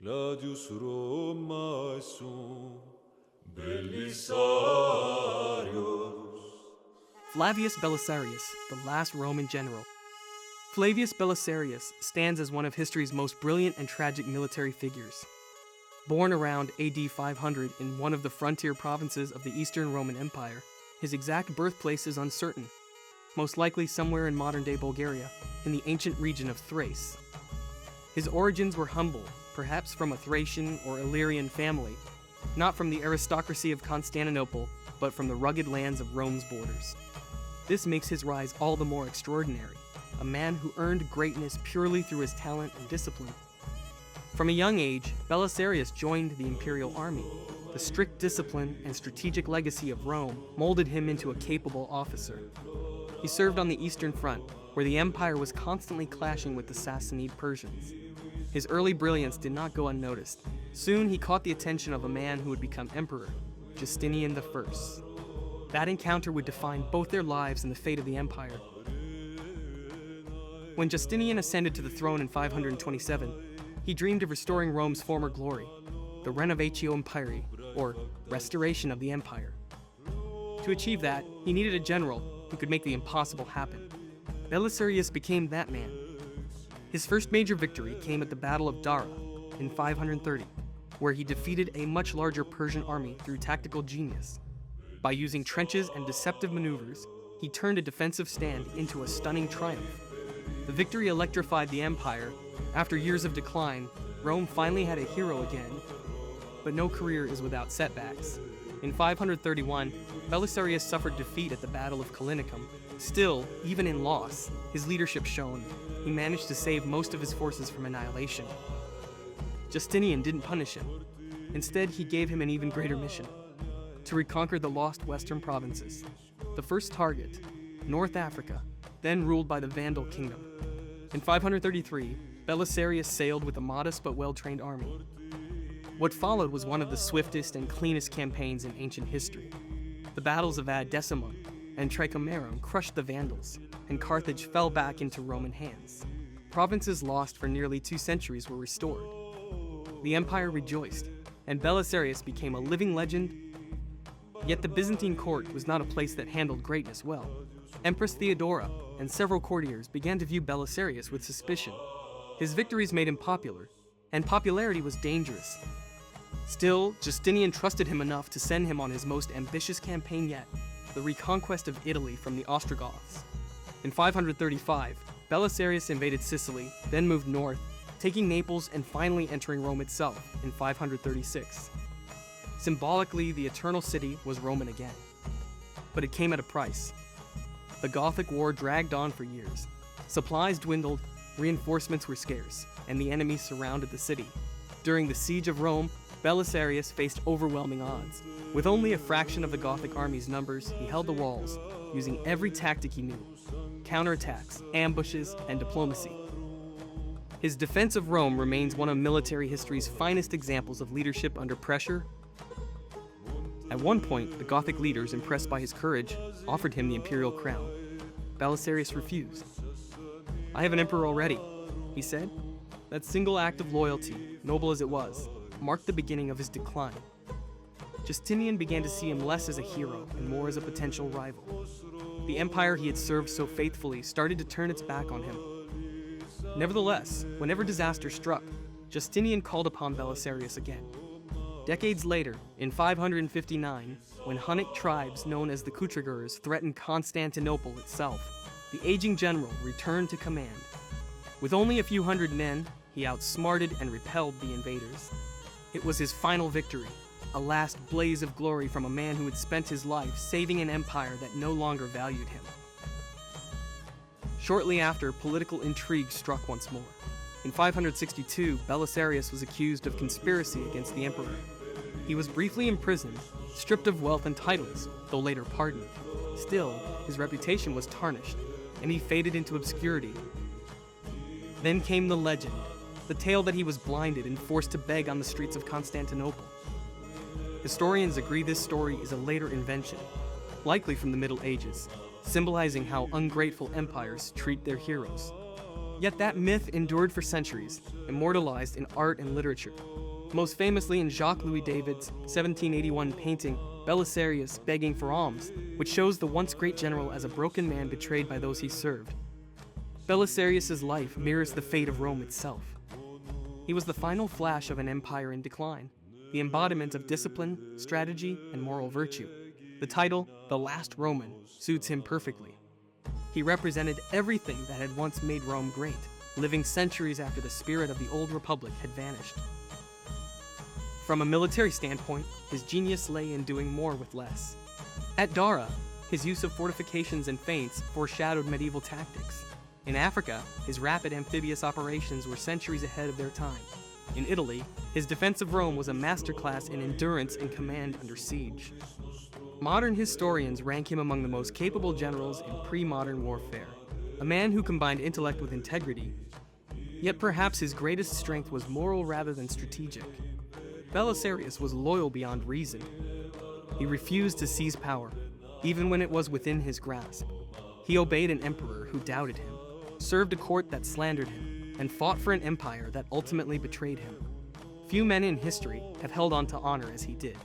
Gladius Romae sum, Belisarius. Flavius Belisarius, the last Roman general. Flavius Belisarius stands as one of history's most brilliant and tragic military figures. Born around AD 500 in one of the frontier provinces of the Eastern Roman Empire, his exact birthplace is uncertain, most likely somewhere in modern-day Bulgaria, in the ancient region of Thrace. His origins were humble, perhaps from a Thracian or Illyrian family, not from the aristocracy of Constantinople, but from the rugged lands of Rome's borders. This makes his rise all the more extraordinary, a man who earned greatness purely through his talent and discipline. From a young age, Belisarius joined the imperial army. The strict discipline and strategic legacy of Rome molded him into a capable officer. He served on the Eastern Front, where the empire was constantly clashing with the Sassanid Persians. His early brilliance did not go unnoticed. Soon he caught the attention of a man who would become emperor, Justinian I. That encounter would define both their lives and the fate of the empire. When Justinian ascended to the throne in 527, he dreamed of restoring Rome's former glory, the Renovatio Imperii, or restoration of the empire. To achieve that, he needed a general who could make the impossible happen. Belisarius became that man. His first major victory came at the Battle of Dara in 530, where he defeated a much larger Persian army through tactical genius. By using trenches and deceptive maneuvers, he turned a defensive stand into a stunning triumph. The victory electrified the empire. After years of decline, Rome finally had a hero again. But no career is without setbacks. In 531, Belisarius suffered defeat at the Battle of Callinicum. Still, even in loss, his leadership shone. He managed to save most of his forces from annihilation. Justinian didn't punish him. Instead, he gave him an even greater mission: to reconquer the lost western provinces. The first target, North Africa, then ruled by the Vandal kingdom. In 533, Belisarius sailed with a modest but well-trained army. What followed was one of the swiftest and cleanest campaigns in ancient history. The battles of Ad Decimum and Trichomerum crushed the Vandals, and Carthage fell back into Roman hands. Provinces lost for nearly 2 centuries were restored. The empire rejoiced, and Belisarius became a living legend. Yet the Byzantine court was not a place that handled greatness well. Empress Theodora and several courtiers began to view Belisarius with suspicion. His victories made him popular, and popularity was dangerous. Still, Justinian trusted him enough to send him on his most ambitious campaign yet, the reconquest of Italy from the Ostrogoths. In 535, Belisarius invaded Sicily, then moved north, taking Naples and finally entering Rome itself in 536. Symbolically, the Eternal City was Roman again. But it came at a price. The Gothic War dragged on for years. Supplies dwindled, reinforcements were scarce, and the enemy surrounded the city. During the siege of Rome, Belisarius faced overwhelming odds. With only a fraction of the Gothic army's numbers, he held the walls, using every tactic he knew: counterattacks, ambushes, and diplomacy. His defense of Rome remains one of military history's finest examples of leadership under pressure. At one point, the Gothic leaders, impressed by his courage, offered him the imperial crown. Belisarius refused. "I have an emperor already," he said. That single act of loyalty, noble as it was, marked the beginning of his decline. Justinian began to see him less as a hero and more as a potential rival. The empire he had served so faithfully started to turn its back on him. Nevertheless, whenever disaster struck, Justinian called upon Belisarius again. Decades later, in 559, when Hunnic tribes known as the Kutrigurs threatened Constantinople itself, the aging general returned to command. With only a few hundred men, he outsmarted and repelled the invaders. It was his final victory, a last blaze of glory from a man who had spent his life saving an empire that no longer valued him. Shortly after, political intrigue struck once more. In 562, Belisarius was accused of conspiracy against the emperor. He was briefly imprisoned, stripped of wealth and titles, though later pardoned. Still, his reputation was tarnished, and he faded into obscurity. Then came the legend, the tale that he was blinded and forced to beg on the streets of Constantinople. Historians agree this story is a later invention, likely from the Middle Ages, symbolizing how ungrateful empires treat their heroes. Yet that myth endured for centuries, immortalized in art and literature. Most famously in Jacques-Louis David's 1781 painting, Belisarius Begging for Alms, which shows the once great general as a broken man betrayed by those he served. Belisarius' life mirrors the fate of Rome itself. He was the final flash of an empire in decline, the embodiment of discipline, strategy, and moral virtue. The title, The Last Roman, suits him perfectly. He represented everything that had once made Rome great, living centuries after the spirit of the old republic had vanished. From a military standpoint, his genius lay in doing more with less. At Dara, his use of fortifications and feints foreshadowed medieval tactics. In Africa, his rapid amphibious operations were centuries ahead of their time. In Italy, his defense of Rome was a masterclass in endurance and command under siege. Modern historians rank him among the most capable generals in pre-modern warfare, a man who combined intellect with integrity. Yet perhaps his greatest strength was moral rather than strategic. Belisarius was loyal beyond reason. He refused to seize power, even when it was within his grasp. He obeyed an emperor who doubted him, served a court that slandered him, and fought for an empire that ultimately betrayed him. Few men in history have held on to honor as he did.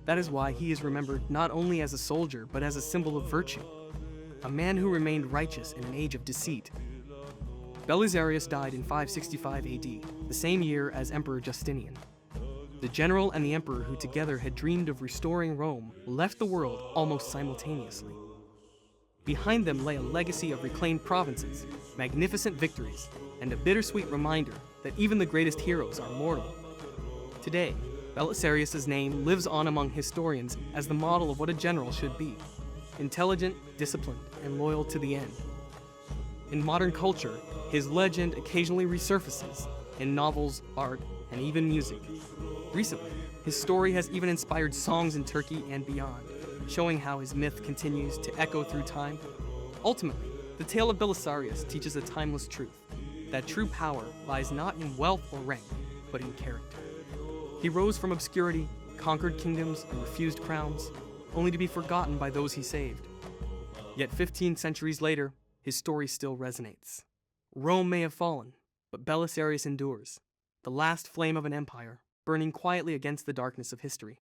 That is why he is remembered not only as a soldier, but as a symbol of virtue. A man who remained righteous in an age of deceit. Belisarius died in 565 AD, the same year as Emperor Justinian. The general and the emperor who together had dreamed of restoring Rome left the world almost simultaneously. Behind them lay a legacy of reclaimed provinces, magnificent victories, and a bittersweet reminder that even the greatest heroes are mortal. Today, Belisarius' name lives on among historians as the model of what a general should be: intelligent, disciplined, and loyal to the end. In modern culture, his legend occasionally resurfaces in novels, art, and even music. Recently, his story has even inspired songs in Turkey and beyond, showing how his myth continues to echo through time. Ultimately, the tale of Belisarius teaches a timeless truth, that true power lies not in wealth or rank, but in character. He rose from obscurity, conquered kingdoms, and refused crowns, only to be forgotten by those he saved. Yet 15 centuries later, his story still resonates. Rome may have fallen, but Belisarius endures, the last flame of an empire, burning quietly against the darkness of history.